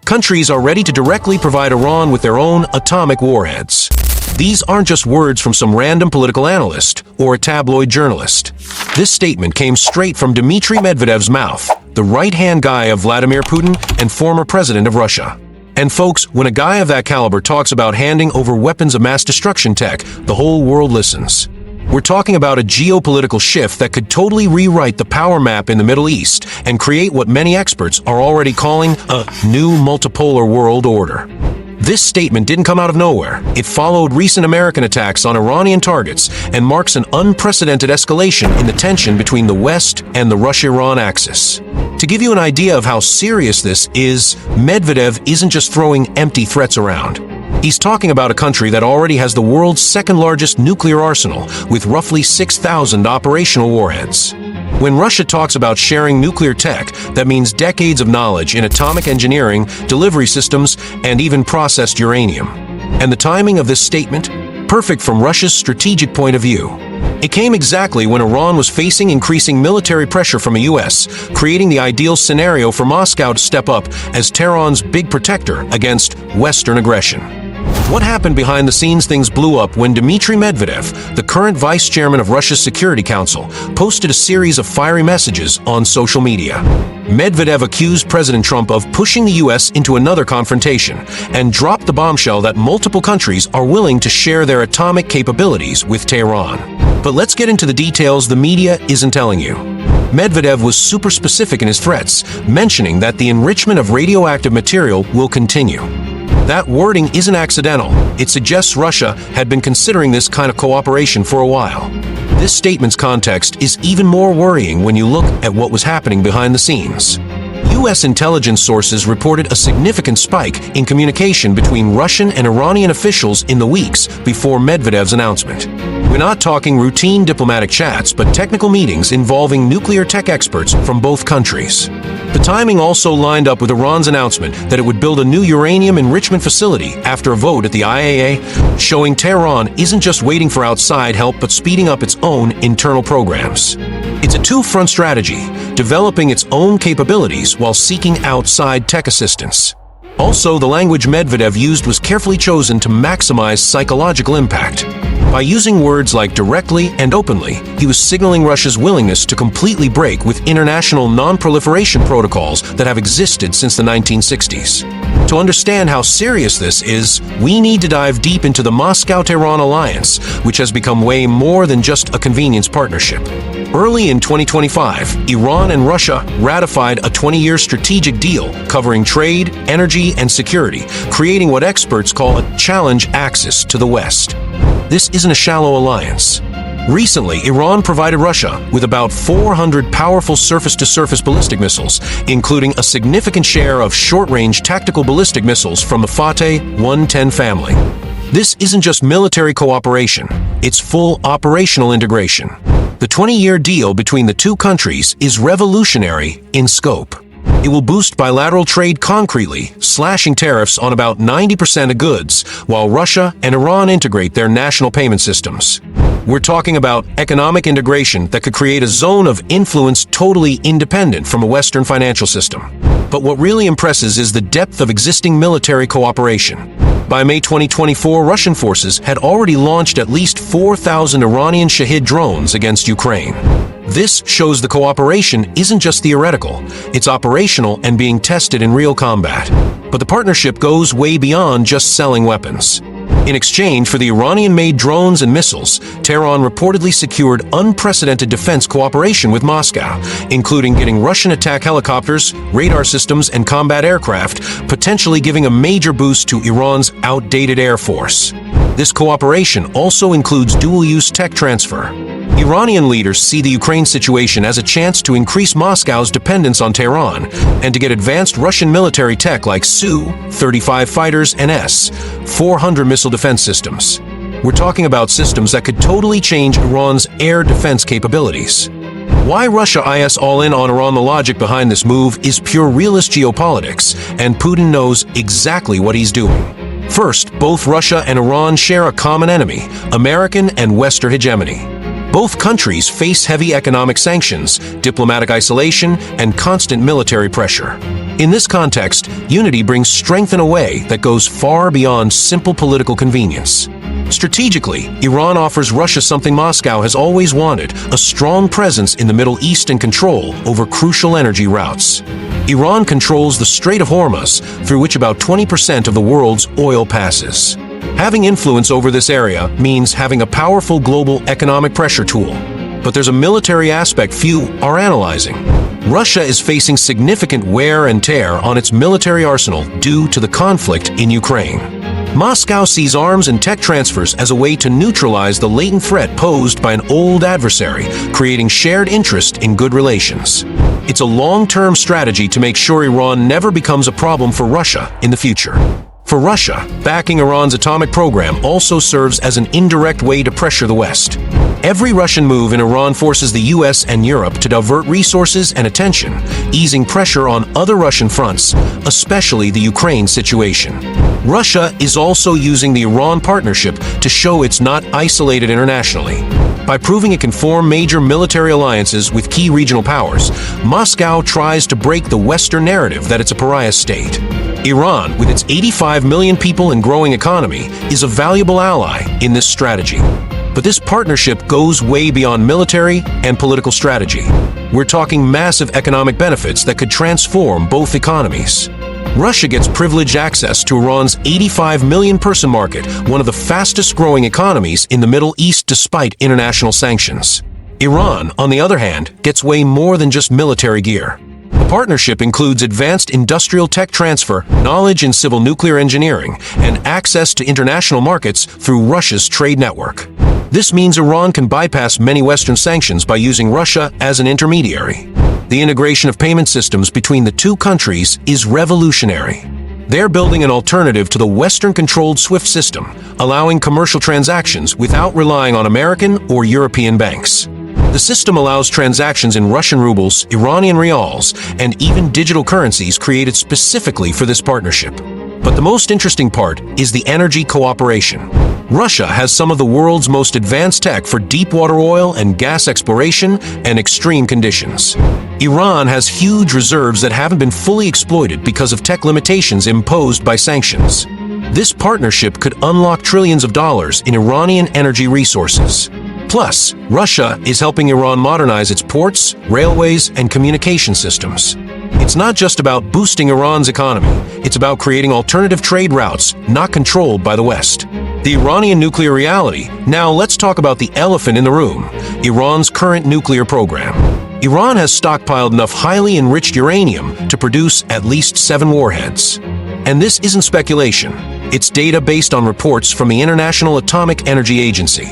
Countries are ready to directly provide Iran with their own atomic warheads. These aren't just words from some random political analyst or a tabloid journalist. This statement came straight from Dmitry Medvedev's mouth, the right-hand guy of Vladimir Putin and former president of Russia. And folks, when a guy of that caliber talks about handing over weapons of mass destruction tech, the whole world listens. We're talking about a geopolitical shift that could totally rewrite the power map in the Middle East and create what many experts are already calling a new multipolar world order. This statement didn't come out of nowhere. It followed recent American attacks on Iranian targets and marks an unprecedented escalation in the tension between the West and the Russia-Iran axis. To give you an idea of how serious this is, Medvedev isn't just throwing empty threats around. He's talking about a country that already has the world's second-largest nuclear arsenal, with roughly 6,000 operational warheads. When Russia talks about sharing nuclear tech, that means decades of knowledge in atomic engineering, delivery systems, and even processed uranium. And the timing of this statement? Perfect from Russia's strategic point of view. It came exactly when Iran was facing increasing military pressure from the US, creating the ideal scenario for Moscow to step up as Tehran's big protector against Western aggression. What happened behind the scenes? Things blew up when Dmitry Medvedev, the current vice chairman of Russia's Security Council, posted a series of fiery messages on social media. Medvedev accused President Trump of pushing the US into another confrontation and dropped the bombshell that multiple countries are willing to share their atomic capabilities with Tehran. But let's get into the details the media isn't telling you. Medvedev was super specific in his threats, mentioning that the enrichment of radioactive material will continue. That wording isn't accidental. It suggests Russia had been considering this kind of cooperation for a while. This statement's context is even more worrying when you look at what was happening behind the scenes. U.S. intelligence sources reported a significant spike in communication between Russian and Iranian officials in the weeks before Medvedev's announcement. We're not talking routine diplomatic chats, but technical meetings involving nuclear tech experts from both countries. The timing also lined up with Iran's announcement that it would build a new uranium enrichment facility after a vote at the IAEA, showing Tehran isn't just waiting for outside help but speeding up its own internal programs. It's a two-front strategy, developing its own capabilities while seeking outside tech assistance. Also, the language Medvedev used was carefully chosen to maximize psychological impact. By using words like directly and openly, he was signaling Russia's willingness to completely break with international non-proliferation protocols that have existed since the 1960s. To understand how serious this is, we need to dive deep into the Moscow-Tehran alliance, which has become way more than just a convenience partnership. Early in 2025, Iran and Russia ratified a 20-year strategic deal covering trade, energy, and security, creating what experts call a challenge axis to the West. This isn't a shallow alliance. Recently, Iran provided Russia with about 400 powerful surface-to-surface ballistic missiles, including a significant share of short-range tactical ballistic missiles from the Fateh 110 family. This isn't just military cooperation, it's full operational integration. The 20-year deal between the two countries is revolutionary in scope. It will boost bilateral trade concretely, slashing tariffs on about 90% of goods, while Russia and Iran integrate their national payment systems. We're talking about economic integration that could create a zone of influence totally independent from a Western financial system. But what really impresses is the depth of existing military cooperation. By May 2024, Russian forces had already launched at least 4,000 Iranian Shahid drones against Ukraine. This shows the cooperation isn't just theoretical, it's operational and being tested in real combat. But the partnership goes way beyond just selling weapons. In exchange for the Iranian-made drones and missiles, Tehran reportedly secured unprecedented defense cooperation with Moscow, including getting Russian attack helicopters, radar systems, and combat aircraft, potentially giving a major boost to Iran's outdated air force. This cooperation also includes dual-use tech transfer. Iranian leaders see the Ukraine situation as a chance to increase Moscow's dependence on Tehran and to get advanced Russian military tech like Su-35 fighters and S-400 missile defense systems. We're talking about systems that could totally change Iran's air defense capabilities. Why Russia is all in on Iran? The logic behind this move is pure realist geopolitics, and Putin knows exactly what he's doing. First, both Russia and Iran share a common enemy, American and Western hegemony. Both countries face heavy economic sanctions, diplomatic isolation, and constant military pressure. In this context, unity brings strength in a way that goes far beyond simple political convenience. Strategically, Iran offers Russia something Moscow has always wanted: a strong presence in the Middle East and control over crucial energy routes. Iran controls the Strait of Hormuz, through which about 20% of the world's oil passes. Having influence over this area means having a powerful global economic pressure tool. But there's a military aspect few are analyzing. Russia is facing significant wear and tear on its military arsenal due to the conflict in Ukraine. Moscow sees arms and tech transfers as a way to neutralize the latent threat posed by an old adversary, creating shared interest in good relations. It's a long-term strategy to make sure Iran never becomes a problem for Russia in the future. For Russia, backing Iran's atomic program also serves as an indirect way to pressure the West. Every Russian move in Iran forces the US and Europe to divert resources and attention, easing pressure on other Russian fronts, especially the Ukraine situation. Russia is also using the Iran partnership to show it's not isolated internationally. By proving it can form major military alliances with key regional powers, Moscow tries to break the Western narrative that it's a pariah state. Iran, with its 85 million people and growing economy, is a valuable ally in this strategy. But this partnership goes way beyond military and political strategy. We're talking massive economic benefits that could transform both economies. Russia gets privileged access to Iran's 85 million person market, one of the fastest growing economies in the Middle East despite international sanctions. Iran, on the other hand, gets way more than just military gear. The partnership includes advanced industrial tech transfer, knowledge in civil nuclear engineering, and access to international markets through Russia's trade network. This means Iran can bypass many Western sanctions by using Russia as an intermediary. The integration of payment systems between the two countries is revolutionary. They're building an alternative to the Western-controlled SWIFT system, allowing commercial transactions without relying on American or European banks. The system allows transactions in Russian rubles, Iranian rials, and even digital currencies created specifically for this partnership. But the most interesting part is the energy cooperation. Russia has some of the world's most advanced tech for deep-water oil and gas exploration and extreme conditions. Iran has huge reserves that haven't been fully exploited because of tech limitations imposed by sanctions. This partnership could unlock trillions of dollars in Iranian energy resources. Plus, Russia is helping Iran modernize its ports, railways, and communication systems. It's not just about boosting Iran's economy, it's about creating alternative trade routes not controlled by the West. The Iranian nuclear reality. Now let's talk about the elephant in the room: Iran's current nuclear program. Iran has stockpiled enough highly enriched uranium to produce at least 7 warheads. And this isn't speculation. It's data based on reports from the International Atomic Energy Agency.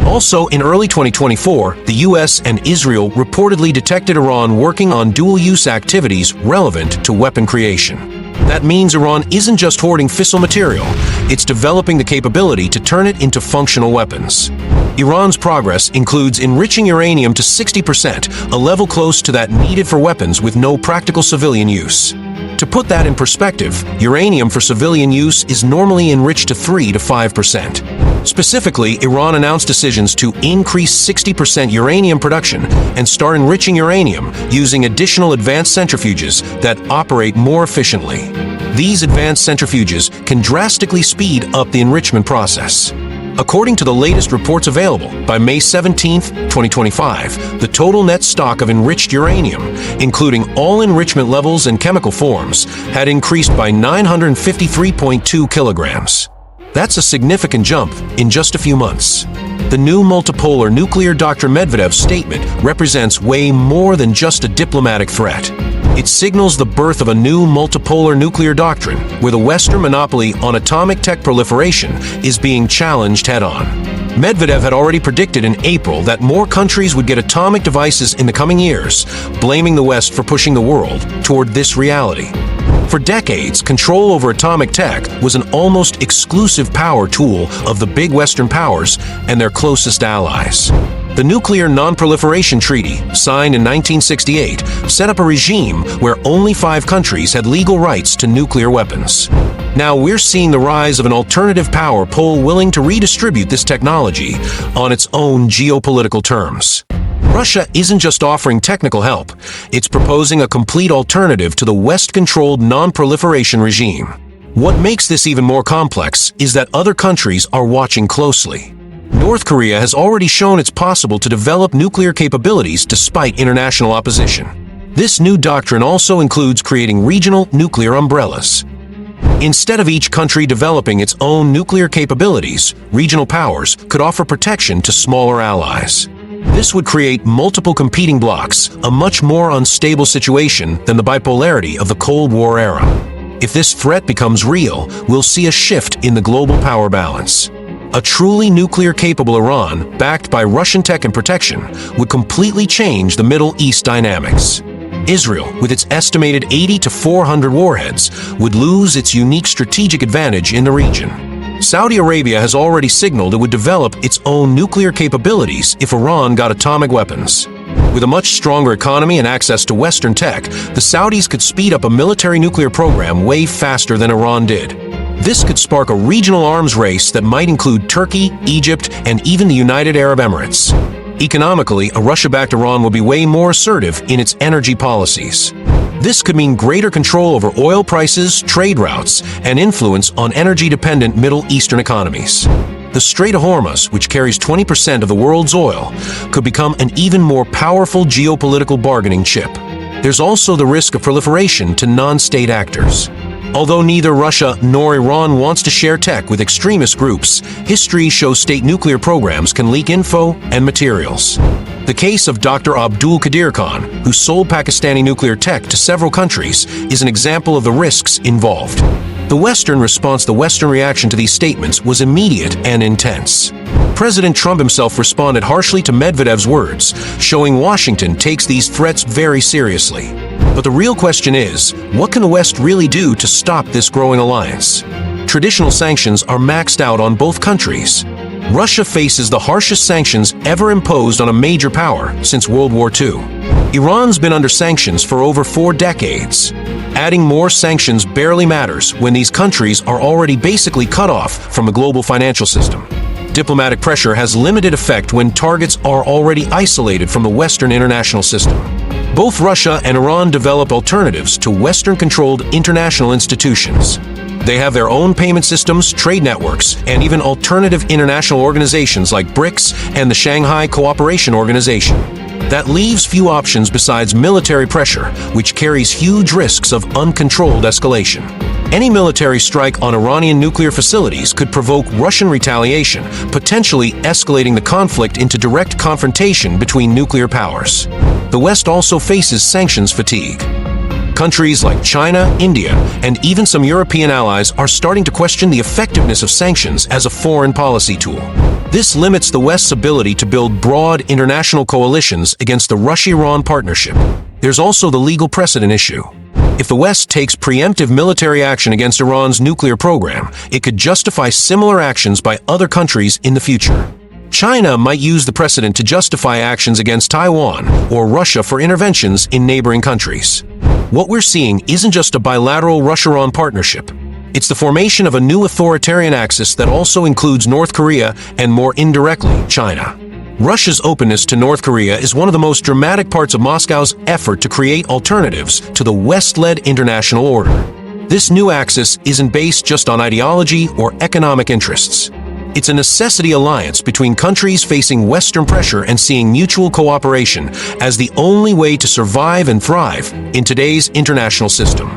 Also, in early 2024, the US and Israel reportedly detected Iran working on dual-use activities relevant to weapon creation. That means Iran isn't just hoarding fissile material, it's developing the capability to turn it into functional weapons. Iran's progress includes enriching uranium to 60%, a level close to that needed for weapons with no practical civilian use. To put that in perspective, uranium for civilian use is normally enriched to 3 to 5%. Specifically, Iran announced decisions to increase 60% uranium production and start enriching uranium using additional advanced centrifuges that operate more efficiently. These advanced centrifuges can drastically speed up the enrichment process. According to the latest reports available, by May 17, 2025, the total net stock of enriched uranium, including all enrichment levels and chemical forms, had increased by 953.2 kilograms. That's a significant jump in just a few months. The new multipolar nuclear Dr. Medvedev's statement represents way more than just a diplomatic threat. It signals the birth of a new multipolar nuclear doctrine where the Western monopoly on atomic tech proliferation is being challenged head-on. Medvedev had already predicted in April that more countries would get atomic devices in the coming years, blaming the West for pushing the world toward this reality. For decades, control over atomic tech was an almost exclusive power tool of the big Western powers and their closest allies. The Nuclear Non-Proliferation Treaty, signed in 1968, set up a regime where only 5 countries had legal rights to nuclear weapons. Now we're seeing the rise of an alternative power pole willing to redistribute this technology on its own geopolitical terms. Russia isn't just offering technical help, it's proposing a complete alternative to the West-controlled non-proliferation regime. What makes this even more complex is that other countries are watching closely. North Korea has already shown it's possible to develop nuclear capabilities despite international opposition. This new doctrine also includes creating regional nuclear umbrellas. Instead of each country developing its own nuclear capabilities, regional powers could offer protection to smaller allies. This would create multiple competing blocs, a much more unstable situation than the bipolarity of the Cold War era. If this threat becomes real, we'll see a shift in the global power balance. A truly nuclear-capable Iran, backed by Russian tech and protection, would completely change the Middle East dynamics. Israel, with its estimated 80 to 400 warheads, would lose its unique strategic advantage in the region. Saudi Arabia has already signaled it would develop its own nuclear capabilities if Iran got atomic weapons. With a much stronger economy and access to Western tech, the Saudis could speed up a military nuclear program way faster than Iran did. This could spark a regional arms race that might include Turkey, Egypt, and even the United Arab Emirates. Economically, a Russia-backed Iran will be way more assertive in its energy policies. This could mean greater control over oil prices, trade routes, and influence on energy-dependent Middle Eastern economies. The Strait of Hormuz, which carries 20% of the world's oil, could become an even more powerful geopolitical bargaining chip. There's also the risk of proliferation to non-state actors. Although neither Russia nor Iran wants to share tech with extremist groups, history shows state nuclear programs can leak info and materials. The case of Dr. Abdul Qadir Khan, who sold Pakistani nuclear tech to several countries, is an example of the risks involved. The Western reaction to these statements was immediate and intense. President Trump himself responded harshly to Medvedev's words, showing Washington takes these threats very seriously. But the real question is, what can the West really do to stop this growing alliance? Traditional sanctions are maxed out on both countries. Russia faces the harshest sanctions ever imposed on a major power since World War II. Iran's been under sanctions for over 4 decades. Adding more sanctions barely matters when these countries are already basically cut off from a global financial system. Diplomatic pressure has limited effect when targets are already isolated from the Western international system. Both Russia and Iran develop alternatives to Western-controlled international institutions. They have their own payment systems, trade networks, and even alternative international organizations like BRICS and the Shanghai Cooperation Organization. That leaves few options besides military pressure, which carries huge risks of uncontrolled escalation. Any military strike on Iranian nuclear facilities could provoke Russian retaliation, potentially escalating the conflict into direct confrontation between nuclear powers. The West also faces sanctions fatigue. Countries like China, India, and even some European allies are starting to question the effectiveness of sanctions as a foreign policy tool. This limits the West's ability to build broad international coalitions against the Russia-Iran partnership. There's also the legal precedent issue. If the West takes preemptive military action against Iran's nuclear program, it could justify similar actions by other countries in the future. China might use the precedent to justify actions against Taiwan or Russia for interventions in neighboring countries. What we're seeing isn't just a bilateral Russia-Iran partnership. It's the formation of a new authoritarian axis that also includes North Korea and, more indirectly, China. Russia's openness to North Korea is one of the most dramatic parts of Moscow's effort to create alternatives to the West-led international order. This new axis isn't based just on ideology or economic interests. It's a necessity alliance between countries facing Western pressure and seeing mutual cooperation as the only way to survive and thrive in today's international system.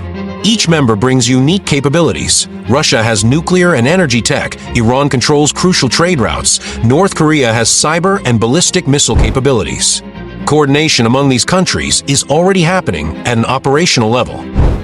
Each member brings unique capabilities. Russia has nuclear and energy tech, Iran controls crucial trade routes, North Korea has cyber and ballistic missile capabilities. Coordination among these countries is already happening at an operational level.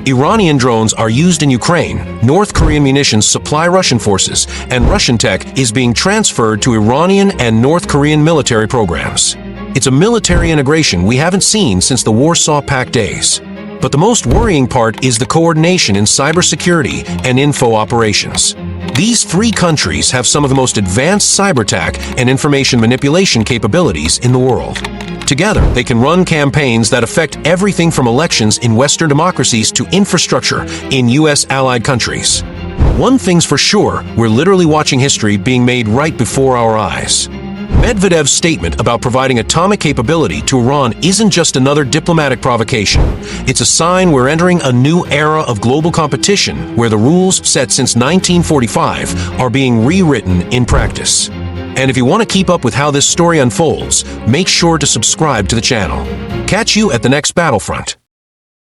Iranian drones are used in Ukraine, North Korean munitions supply Russian forces, and Russian tech is being transferred to Iranian and North Korean military programs. It's a military integration we haven't seen since the Warsaw Pact days. But the most worrying part is the coordination in cybersecurity and info operations. These 3 countries have some of the most advanced cyber attack and information manipulation capabilities in the world. Together, they can run campaigns that affect everything from elections in Western democracies to infrastructure in U.S. allied countries. One thing's for sure, we're literally watching history being made right before our eyes. Medvedev's statement about providing atomic capability to Iran isn't just another diplomatic provocation. It's a sign we're entering a new era of global competition where the rules set since 1945 are being rewritten in practice. And if you want to keep up with how this story unfolds, make sure to subscribe to the channel. Catch you at the next battlefront.